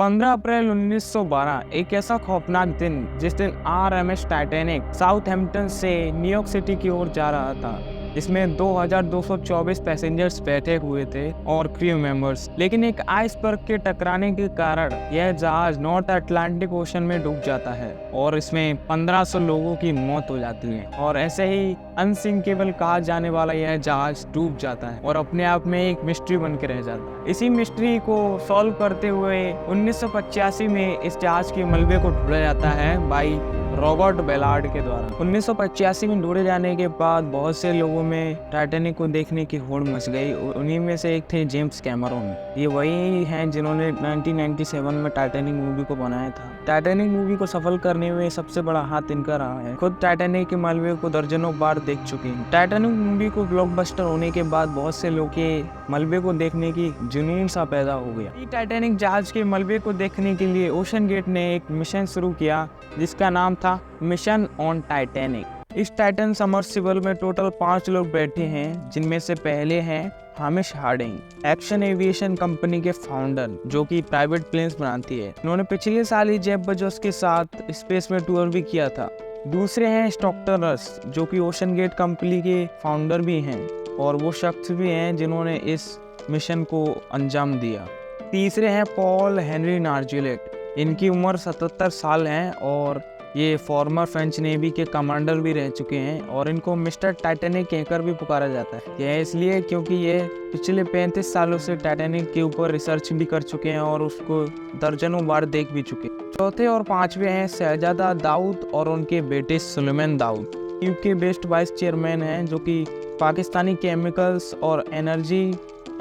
15 अप्रैल 1912 एक ऐसा खौफनाक दिन जिस दिन आरएमएस टाइटैनिक साउथहैम्पटन से न्यूयॉर्क सिटी की ओर जा रहा था, जिसमें 2224 पैसेंजर्स बैठे हुए थे और क्रू मेंबर्स। लेकिन एक आइसबर्ग के टकराने के कारण यह जहाज नॉर्थ अटलांटिक ओशन में डूब जाता है और इसमें 1500 लोगों की मौत हो जाती है। और ऐसे ही अनसिंकेबल कहा जाने वाला यह जहाज डूब जाता है और अपने आप में एक मिस्ट्री बन के रह जाता है। इसी मिस्ट्री को सॉल्व करते हुए 1985 में इस जहाज के मलबे को ढूंढा जाता है बाई रॉबर्ट बेलार्ड के द्वारा। 1985 में ढूंढे जाने के बाद बहुत से लोगों में टाइटैनिक को देखने की होड़ मच गई। उन्हीं में से एक थे जेम्स कैमरॉन। ये वही हैं जिन्होंने 1997 में टाइटैनिक मूवी को बनाया था। टाइटैनिक मूवी को सफल करने में सबसे बड़ा हाथ इनका रहा है। खुद टाइटैनिक के मलबे को दर्जनों बार देख चुके हैं। टाइटैनिक मूवी को ब्लॉकबस्टर होने के बाद बहुत से लोग के मलबे को देखने की जुनून सा पैदा हो गया। टाइटैनिक जहाज के मलबे को देखने के लिए ओशन गेट ने एक मिशन शुरू किया जिसका नाम था मिशन ऑन टाइटैनिक। इस टाइटन सबमर्सिबल में टोटल 5 लोग बैठे हैं, जिनमें से पहले हैं Hamish Hardinge, action aviation company के फाउंडर जो कि प्राइवेट प्लेन्स बनाती है। उन्होंने पिछले साल ही जेफ बेजोस के साथ स्पेस में टूर भी किया था। दूसरे हैं स्टॉकटन रस जो कि ओशन गेट कंपनी के फाउंडर भी हैं और वो शख्स भी हैं जिन्होंने इस मिशन को अंजाम दिया। तीसरे हैं पॉल हेनरी नार्जुलेट। इनकी उम्र 77 साल है और ये फॉर्मर फ्रेंच नेवी के कमांडर भी रह चुके हैं और इनको मिस्टर टाइटैनिक कहकर भी पुकारा जाता है। यह इसलिए क्योंकि ये पिछले 35 सालों से टाइटैनिक के ऊपर रिसर्च भी कर चुके हैं और उसको दर्जनों बार देख भी चुके हैं। चौथे और पांचवे हैं शहजादा दाऊद और उनके बेटे Suleman Dawood. UK based vice chairman हैं जो कि पाकिस्तानी केमिकल्स और एनर्जी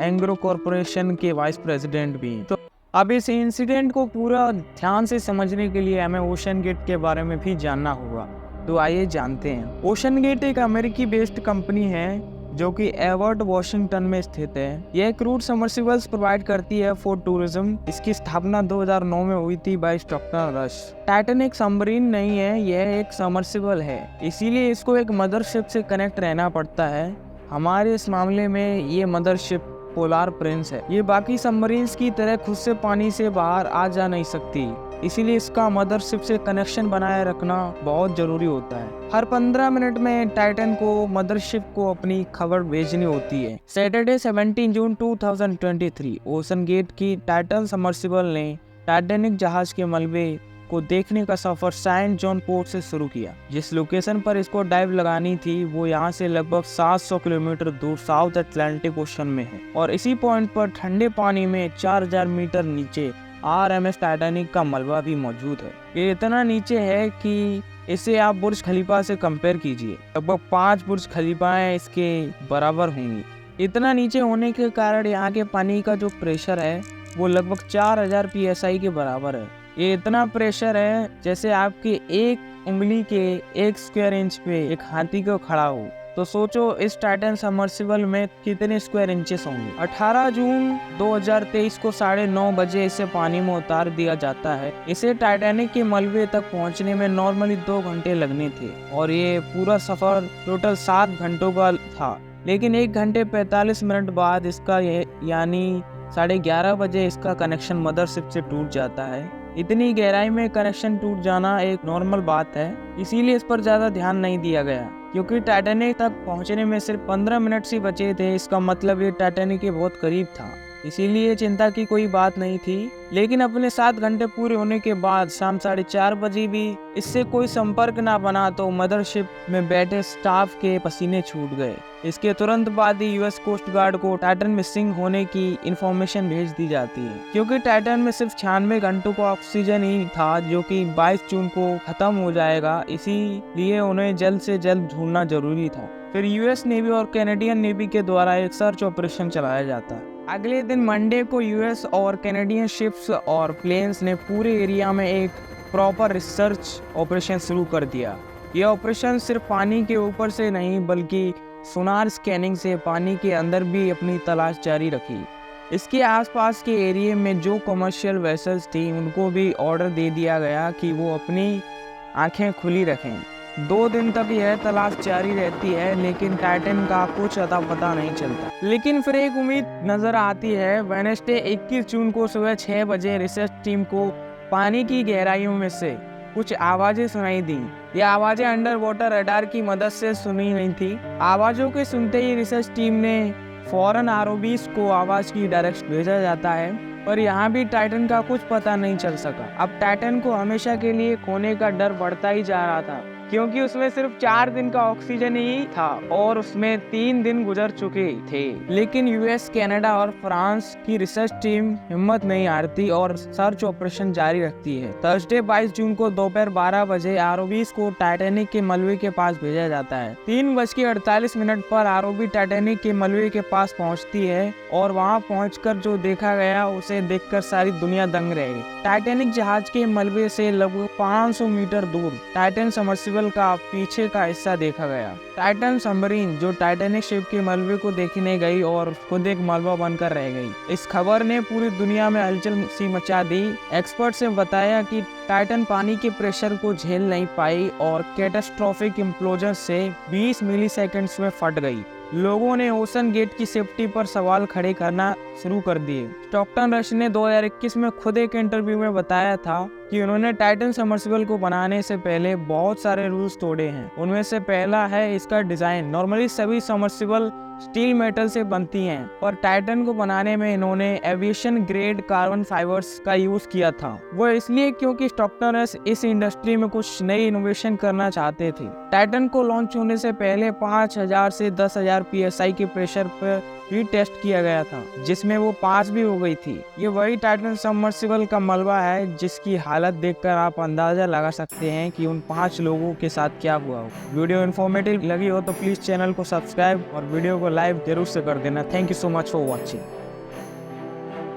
एंग्रो कॉरपोरेशन के वाइस प्रेसिडेंट भी हैं। तो अब इस इंसिडेंट को पूरा ध्यान से समझने के लिए हमें ओशन गेट के बारे में भी जानना होगा। तो आइए जानते हैं। ओशन गेट एक अमेरिकी बेस्ड कंपनी है जो कि एवर्ट वाशिंगटन में स्थित है। यह क्रूड सबमर्सिबल्स प्रोवाइड करती है फॉर टूरिज्म। इसकी स्थापना 2009 में हुई थी by Stockton Rush. Titanic submarine नहीं है, यह एक सबमर्सिबल है, इसीलिए इसको एक मदरशिप से कनेक्ट रहना पड़ता है। हमारे इस मामले में ये मदरशिप पोलार प्रिंस है। ये बाकी सबमरीन्स की तरह खुद से पानी से बाहर आ जा नहीं सकती, इसीलिए इसका मदरशिप से कनेक्शन बनाए रखना बहुत जरूरी होता है। हर 15 मिनट में टाइटन को मदरशिप को अपनी खबर भेजनी होती है। सैटरडे 17 जून 2023 ओशन गेट की टाइटन सबमर्सिबल ने टाइटैनिक जहाज के मलबे को देखने का सफर सेंट जॉन पोर्ट से शुरू किया। जिस लोकेशन पर इसको डाइव लगानी थी वो यहाँ से लगभग 700 किलोमीटर दूर साउथ अटलांटिक ओशन में है और इसी पॉइंट पर ठंडे पानी में 4000 मीटर नीचे आरएमएस टाइटैनिक का मलबा भी मौजूद है। ये इतना नीचे है कि इसे आप बुर्ज खलीफा से कंपेयर कीजिए, लगभग 5 बुर्ज खलीफाएं इसके बराबर होंगी। इतना नीचे होने के कारण यहाँ के पानी का जो प्रेशर है वो लगभग 4000 PSI के बराबर है। ये इतना प्रेशर है जैसे आपकी एक उंगली के 1 स्क्वायर इंच पे एक हाथी को खड़ा हो। तो सोचो इस टाइटन सबमर्सिबल में कितने स्क्वायर इंचेस होंगे। 18 जून 2023 को 9:30 बजे इसे पानी में उतार दिया जाता है। इसे टाइटैनिक के मलबे तक पहुंचने में नॉर्मली 2 घंटे लगने थे और ये पूरा सफर टोटल 7 घंटों का था। लेकिन 1 घंटे 45 मिनट बाद इसका यानी 11:30 बजे इसका कनेक्शन मदरशिप से टूट जाता है। इतनी गहराई में कनेक्शन टूट जाना एक नॉर्मल बात है, इसीलिए इस पर ज़्यादा ध्यान नहीं दिया गया क्योंकि टाइटैनिक तक पहुंचने में सिर्फ 15 मिनट ही बचे थे। इसका मतलब ये टाइटैनिक के बहुत करीब था, इसीलिए चिंता की कोई बात नहीं थी। लेकिन अपने 7 घंटे पूरे होने के बाद शाम 4:30 बजे भी इससे कोई संपर्क ना बना तो मदरशिप में बैठे स्टाफ के पसीने छूट गए। इसके तुरंत बाद ही यूएस कोस्ट गार्ड को टाइटन मिसिंग होने की इंफॉर्मेशन भेज दी जाती है क्योंकि टाइटन में सिर्फ 96 घंटों का ऑक्सीजन ही था जो कि 22 जून को खत्म हो जाएगा, इसीलिए उन्हें जल्द से जल्द ढूंढना जरूरी था। फिर यूएस नेवी और कैनेडियन नेवी के द्वारा एक सर्च ऑपरेशन चलाया जाता है। अगले दिन मंडे को यूएस और कैनेडियन शिप्स और प्लेन्स ने पूरे एरिया में एक प्रॉपर रिसर्च ऑपरेशन शुरू कर दिया। यह ऑपरेशन सिर्फ पानी के ऊपर से नहीं बल्कि सोनार स्कैनिंग से पानी के अंदर भी अपनी तलाश जारी रखी। इसके आसपास के एरिया में जो कमर्शियल वेसल्स थी उनको भी ऑर्डर दे दिया गया कि वो अपनी आंखें खुली रखें। 2 दिन तक यह तलाश जारी रहती है, लेकिन टाइटन का कुछ अता पता नहीं चलता। लेकिन फिर एक उम्मीद नजर आती है। वेडनेसडे 21 जून को सुबह 6 बजे रिसर्च टीम को पानी की गहराइयों में से कुछ आवाजें सुनाई दी। ये आवाजें अंडर वाटर रडार की मदद से सुनी नहीं थी। आवाजों के सुनते ही रिसर्च टीम ने फौरन आरओबीज को आवाज की डायरेक्शन भेजा जाता है, पर यहाँ भी टाइटन का कुछ पता नहीं चल सका। अब टाइटन को हमेशा के लिए खोने का डर बढ़ता ही जा रहा था, क्योंकि उसमें सिर्फ 4 दिन का ऑक्सीजन ही था और उसमें 3 दिन गुजर चुके थे। लेकिन यूएस, कनाडा और फ्रांस की रिसर्च टीम हिम्मत नहीं हारती और सर्च ऑपरेशन जारी रखती है। थर्सडे 22 जून को दोपहर 12 बजे आरओबीज को टाइटैनिक के मलबे के पास भेजा जाता है। 3:48 पर आरओबी टाइटैनिक के मलबे के पास पहुंचती है और वहां पहुंचकर जो देखा गया उसे देखकर सारी दुनिया दंग रह गई। टाइटैनिक जहाज के मलबे से लगभग 500 मीटर दूर टाइटन सबमर्सिबल का पीछे का हिस्सा देखा गया। टाइटन सबमरीन जो टाइटैनिक शिप के मलबे को देखने गई और खुद एक मलबा बनकर रह गई। इस खबर ने पूरी दुनिया में हलचल सी मचा दी। एक्सपर्ट्स ने बताया कि टाइटन पानी के प्रेशर को झेल नहीं पाई और कैटास्ट्रोफिक इम्प्लोजन से 20 मिलीसेकंड्स में फट गई। लोगों ने ओशन गेट की सेफ्टी पर सवाल खड़े करना शुरू कर दिए। स्टॉकटन रश ने 2021 में खुद एक इंटरव्यू में बताया था कि उन्होंने टाइटन सबमर्सिबल को बनाने से पहले बहुत सारे रूल्स तोड़े हैं। उनमें से पहला है इसका डिजाइन। नॉर्मली सभी सबमर्सिबल स्टील मेटल से बनती हैं, पर टाइटन को बनाने में इन्होंने एविएशन ग्रेड कार्बन फाइबर्स का यूज किया था। वो इसलिए क्योंकि स्टॉकटन रश इस इंडस्ट्री में कुछ नई इनोवेशन करना चाहते थे। टाइटन को लॉन्च होने से पहले 5000 से 10,000 PSI के प्रेशर पर ही टेस्ट किया गया था, जिसमें वो पास भी हो गई थी। ये वही टाइटन सबमर्सिबल का मलबा है जिसकी हालत देखकर आप अंदाजा लगा सकते हैं कि उन 5 लोगों के साथ क्या हुआ हो। वीडियो इन्फॉर्मेटिव लगी हो तो प्लीज चैनल को सब्सक्राइब और वीडियो को लाइक जरूर से कर देना। Thank you so much for watching.